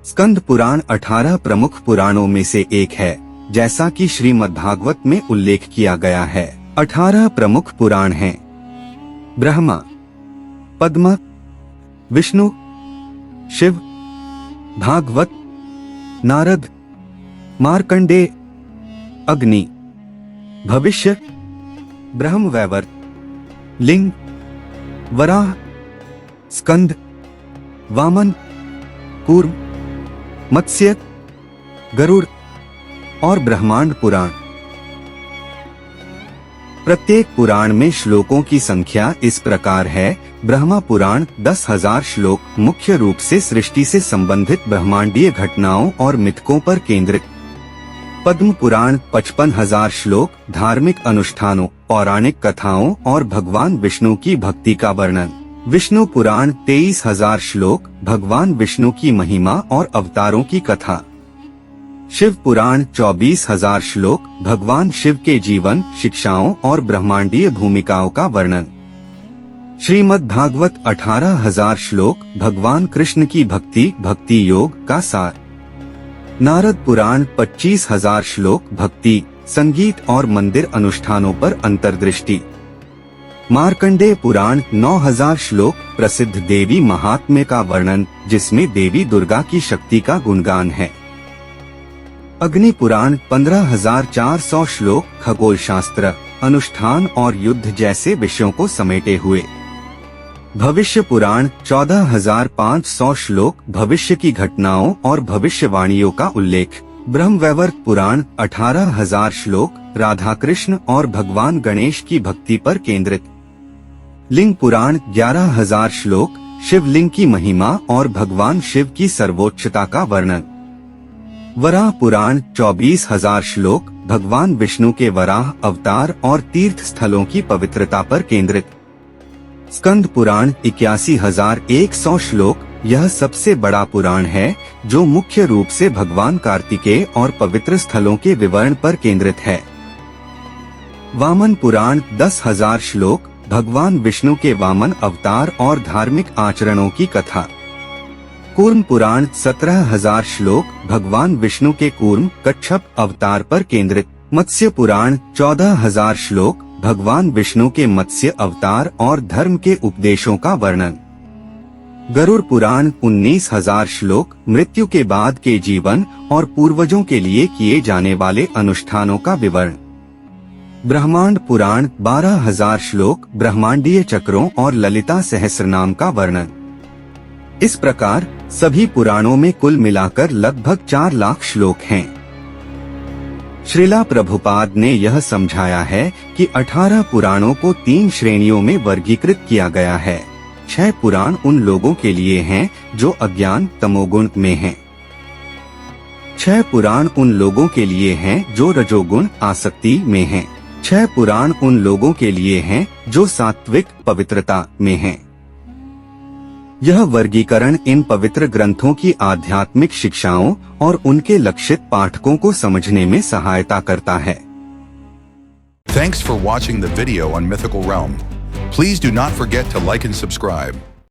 स्कंद पुराण 18 प्रमुख पुराणों में से एक है, जैसा कि श्रीमद्भागवत में उल्लेख किया गया है। 18 प्रमुख पुराण हैं: ब्रह्मा, पद्म, विष्णु, शिव, भागवत, नारद, मार्कंडेय, अग्नि, भविष्य, ब्रह्मवैवर्त, लिंग, वराह, स्कंद, वामन, कूर्म, मत्स्य, गरुड़ और ब्रह्मांड पुराण। प्रत्येक पुराण में श्लोकों की संख्या इस प्रकार है। ब्रह्मा पुराण 10,000 श्लोक, मुख्य रूप से सृष्टि से संबंधित ब्रह्मांडीय घटनाओं और मिथकों पर केंद्रित। पद्म पुराण 55,000 श्लोक, धार्मिक अनुष्ठानों, पौराणिक कथाओं और भगवान विष्णु की भक्ति का वर्णन। विष्णु पुराण 23,000 श्लोक, भगवान विष्णु की महिमा और अवतारों की कथा। शिव पुराण 24,000 श्लोक, भगवान शिव के जीवन, शिक्षाओं और ब्रह्मांडीय भूमिकाओं का वर्णन। श्रीमद्भागवत 18,000 श्लोक, भगवान कृष्ण की भक्ति योग का सार। नारद पुराण 25,000 श्लोक, भक्ति, संगीत और मंदिर अनुष्ठानों पर अंतर्दृष्टि। मार्कंडेय पुराण 9,000 श्लोक, प्रसिद्ध देवी महात्म्य का वर्णन, जिसमें देवी दुर्गा की शक्ति का गुणगान है। अग्नि पुराण 15,400 श्लोक, खगोल शास्त्र, अनुष्ठान और युद्ध जैसे विषयों को समेटे हुए। भविष्य पुराण 14,500 श्लोक, भविष्य की घटनाओं और भविष्यवाणियों का उल्लेख। ब्रह्मवैवर्त पुराण 18,000 श्लोक, राधा कृष्ण और भगवान गणेश की भक्ति पर केंद्रित। लिंग पुराण 11,000 श्लोक, शिवलिंग की महिमा और भगवान शिव की सर्वोच्चता का वर्णन। वराह पुराण 24,000 श्लोक, भगवान विष्णु के वराह अवतार और तीर्थ स्थलों की पवित्रता पर केंद्रित। स्कंद पुराण 81,100 श्लोक, यह सबसे बड़ा पुराण है जो मुख्य रूप से भगवान कार्तिकेय और पवित्र स्थलों के विवरण पर केंद्रित है। वामन पुराण 10,000 श्लोक, भगवान विष्णु के वामन अवतार और धार्मिक आचरणों की कथा। कूर्म पुराण 17,000 श्लोक, भगवान विष्णु के कूर्म कच्छप अवतार पर केंद्रित। मत्स्य पुराण 14,000 श्लोक, भगवान विष्णु के मत्स्य अवतार और धर्म के उपदेशों का वर्णन। गरुड़ पुराण 19,000 श्लोक, मृत्यु के बाद के जीवन और पूर्वजों के लिए किए जाने वाले अनुष्ठानों का विवरण। ब्रह्मांड पुराण 12,000 श्लोक, ब्रह्मांडीय चक्रों और ललिता सहस्रनाम का वर्णन। इस प्रकार सभी पुराणों में कुल मिलाकर लगभग 4 लाख श्लोक हैं। श्रीला प्रभुपाद ने यह समझाया है कि 18 पुराणों को 3 श्रेणियों में वर्गीकृत किया गया है। 6 पुराण उन लोगों के लिए हैं जो अज्ञान तमोगुण में हैं। 6 पुराण उन लोगों के लिए हैं जो रजोगुण आसक्ति में हैं। 6 पुराण उन लोगों के लिए हैं जो सात्विक पवित्रता में हैं। यह वर्गीकरण इन पवित्र ग्रंथों की आध्यात्मिक शिक्षाओं और उनके लक्षित पाठकों को समझने में सहायता करता है। Thanks for watching the video on Mythical Realm. Please do not forget to like and subscribe.